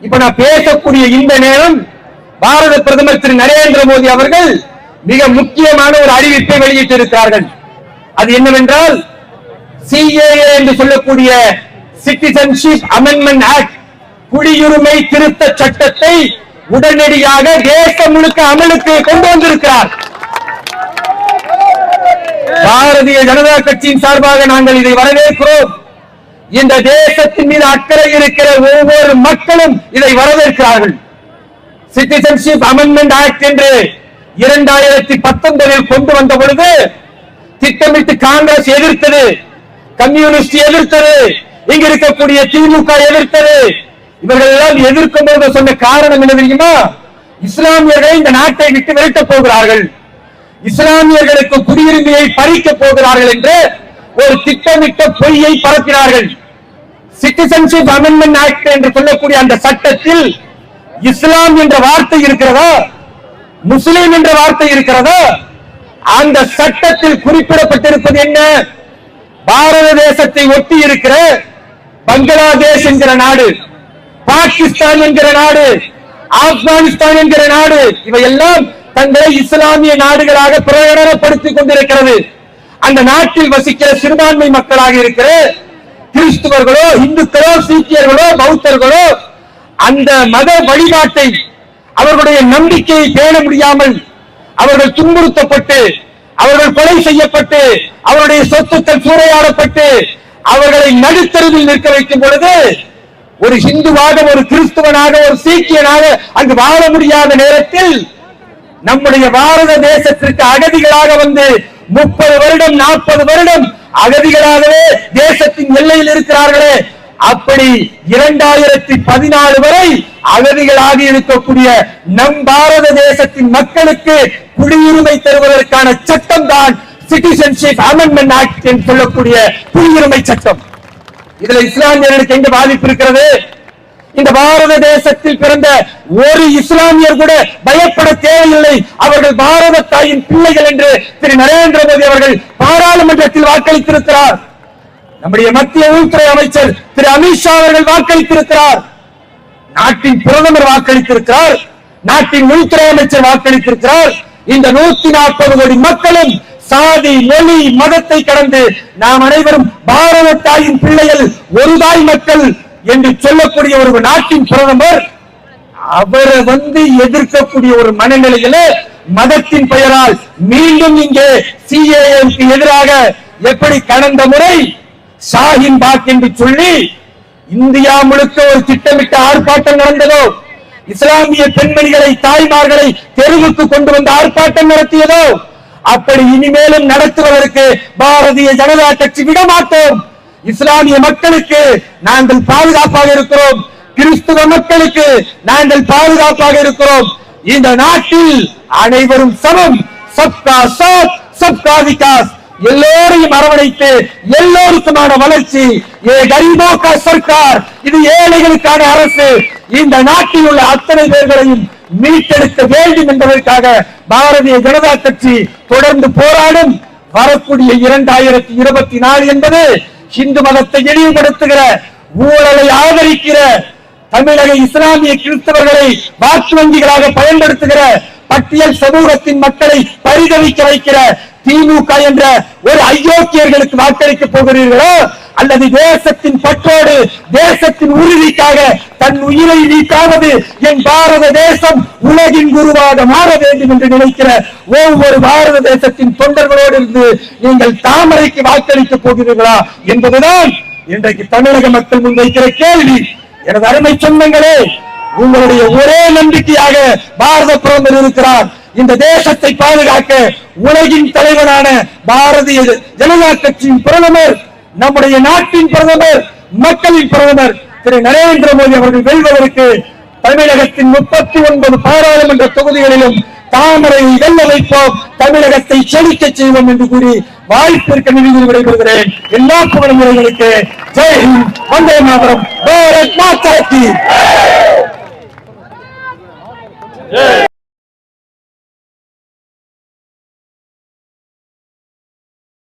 இப்ப நான் பேசக்கூடிய இந்த நேரம் பாரத பிரதமர் திரு நரேந்திர மோடி அவர்கள் மிக முக்கியமான ஒரு அறிவிப்பை வெளியிட்டிருக்கிறார்கள். அது என்னவென்றால் CAA என்று சொல்லக்கூடிய சிட்டிசன்ஷிப் அமெண்ட்மெண்ட் ஆக்ட், குடியுரிமை திருத்த சட்டத்தை உடனடியாக தேசம் முழுக்க அமலுக்கு கொண்டு வந்திருக்கிறார். பாரதிய ஜனதா கட்சியின் சார்பாக நாங்கள் இதை வரவேற்கிறோம். இந்த தேசத்தின் மீது அக்கறை இருக்கிற ஒவ்வொரு மக்களும் இதை வரவேற்கிறார்கள். சிட்டிசன்ஷிப் அமெண்ட்மெண்ட் ஆக்ட் என்று 2019 கொண்டு வந்த பொழுது திட்டமிட்டு காங்கிரஸ் எதிர்த்தது, கம்யூனிஸ்ட் எதிர்த்தது, இங்க இருக்கக்கூடிய திமுக எதிர்த்தது. இவர்கள் எல்லாம் எதிர்க்கும் போது சொன்ன காரணம் என்ன தெரியுமா? இஸ்லாமியர்களை இந்த நாட்டை விட்டு விரட்டப் போகிறார்கள், இஸ்லாமியர்களுக்கு குடியுரிமையை பறிக்கப் போகிறார்கள் என்று ஒரு திட்டமிட்ட பொய்யை பரப்பினார்கள். சிட்டிசன்ஷிப் அமெண்ட்மெண்ட் ஆக்ட் என்று சொல்லக்கூடிய அந்த சட்டத்தில் இஸ்லாம் என்ற வார்த்தை இருக்கிறதா, முஸ்லிம் என்ற வார்த்தை இருக்கிறதா? அந்த சட்டத்தில் குறிப்பிடப்பட்டிருப்பது என்ன? பாரத தேசத்தை ஒட்டி இருக்கிற பங்களாதேஷ் என்கிற நாடு, பாகிஸ்தான் என்கிற நாடு, ஆப்கானிஸ்தான் என்கிற நாடு, இவையெல்லாம் தங்களை இஸ்லாமிய நாடுகளாக பிரகடனப்படுத்திக் கொண்டிருக்கிறது. அந்த நாட்டில் வசிக்கிற சிறுபான்மை மக்களாக இருக்கிற கிறிஸ்துவர்களோ, இந்துக்களோ, சீக்கியர்களோ, பௌத்தர்களோ அந்த மத வழிபாட்டை, அவர்களுடைய நம்பிக்கையை பேண முடியாமல் அவர்கள் துன்புறுத்தப்பட்டு, அவர்கள் கொலை செய்யப்பட்டு, அவருடைய சொத்துக்கள் சூறையாடப்பட்டு அவர்களை நடுத்தருவில் நிற்க வைக்கும் பொழுது ஒரு ஹிந்துவாக, ஒரு கிறிஸ்துவனாக, ஒரு சீக்கியனாக அங்கு வாழ முடியாத நேரத்தில் நம்முடைய பாரத தேசத்திற்கு அகதிகளாக வந்து 30 வருடம் 40 வருடம் அகதிகளாகவே தேசத்தின் எல்லையில் இருக்கிறார்களே, அப்படி 2014 வரை அகதிகளாக இருக்கக்கூடிய நம் பாரத தேசத்தின் மக்களுக்கு குடியுரிமை தருவதற்கான சட்டம் தான் சிட்டிசன்ஷிப் அமெண்ட்மெண்ட் ஆக்ட் என்று சொல்லக்கூடிய குடியுரிமை சட்டம். இதுல இஸ்லாமியர்களுக்கு எங்க பாதிப்பு இருக்கிறது? இந்த பாரத தேசத்தில் பிறந்த ஒரு இஸ்லாமியர் கூட பயப்பட தேவையில்லை. அவர்கள் பாரத தாயின் பிள்ளைகள் என்று திரு நரேந்திர மோடி அவர்கள் பாராளுமன்றத்தில் வாக்களித்திருக்கிறார். நம்முடைய மத்திய உள்துறை அமைச்சர் திரு அமித்ஷா அவர்கள் வாக்களித்திருக்கிறார். நாட்டின் பிரதமர் வாக்களித்திருக்கிறார். நாட்டின் உள்துறை அமைச்சர் வாக்களித்திருக்கிறார். இந்த 140 கோடி மக்களும் சாதி, மொழி, மதத்தை கடந்து நாம் அனைவரும் பாரத தாயின் பிள்ளைகள், ஒரு தாய் மக்கள் என்று சொல்லக்கூடிய ஒரு நாட்டின் பிரதமர் அவரை எதிர்க்கக்கூடிய ஒரு மனநிலையில மதத்தின் பெயரால் மீண்டும் இங்கே CAA-க்கு எதிராக எப்படி கடந்த முறை ஷாஹின் பாக் என்று சொல்லி இந்தியா முழுக்க ஒரு திட்டமிட்ட ஆர்ப்பாட்டம் நடந்ததோ, இஸ்லாமிய பெண்மணிகளை, தாய்மார்களை தெருவுக்கு கொண்டு வந்து ஆர்ப்பாட்டம் நடத்தியதோ, அப்படி இனிமேலும் நடத்துவதற்கு பாரதிய ஜனதா கட்சி விடமாட்டோம். இஸ்லாமிய மக்களுக்கு நாங்கள் பாதுகாப்பாக இருக்கிறோம், கிறிஸ்துவ மக்களுக்கு நாங்கள் பாதுகாப்பாக இருக்கிறோம். இந்த நாட்டில் அனைவரும் சமம், சப்கா சாத் சப்கா விகாஸ், எல்லோரையும் அரவணைத்து எல்லோருக்குமான வளர்ச்சி. சர்க்கார், இது ஏழைகளுக்கான அரசு. இந்த நாட்டில் உள்ள அத்தனை பேர்களையும் மீட்டெடுக்க வேண்டும் என்பதற்காக பாரதிய ஜனதா கட்சி தொடர்ந்து போராடும். வரக்கூடிய 2024 என்பது இந்து மதத்தை இழிவுபடுத்துகிற, ஊழலை ஆதரிக்கிற, தமிழக இஸ்லாமிய கிறிஸ்தவர்களை வாக்கு வங்கிகளாக பயன்படுத்துகிற, பட்டியல் சமூகத்தின் மக்களை பரிதவிக்க வைக்கிற திமுக என்ற ஒரு அயோக்கியர்களுக்கு வாக்களிக்க போகிறீர்களோ, அல்லது தேசத்தின் பற்றோடு, தேசத்தின் உறுதிக்காக தன் உயிரை நீக்காவது என் பாரத தேசம் உலகின் குருவாக மாற வேண்டும் என்று நினைக்கிற ஒவ்வொரு பாரத தேசத்தின் தொண்டர்களோடு இருந்து நீங்கள் தாமரைக்கு வாக்களிக்க போகிறீர்களா என்பதுதான் இன்றைக்கு தமிழக மக்கள் முன்வைக்கிற கேள்வி. எனது அருமை சொந்தங்களே, உங்களுடைய ஒரே நம்பிக்கையாக பாரத பிரதமர் இருக்கிறார். இந்த தேசத்தை பாதுகாக்க உலகின் தலைவரான பாரதிய ஜனதா கட்சியின் பிரதமர், நம்முடைய நாட்டின் பிரதமர், மக்களின் பிரதமர் திரு நரேந்திர மோடி அவர்கள் வெல்வதற்கு தமிழகத்தின் 39 பாராளுமன்ற தொகுதிகளிலும் தாமரையை வெல்ல வைப்போம், தமிழகத்தை செழிக்க செய்வோம் என்று கூறி வாய்ப்பிற்கு நிதியில் விடைபெறுகிறேன். எல்லா புகழ்களுக்கு ஜெய் ஹிந்த், வந்தே மாதரம், பாரத் மாதா கி.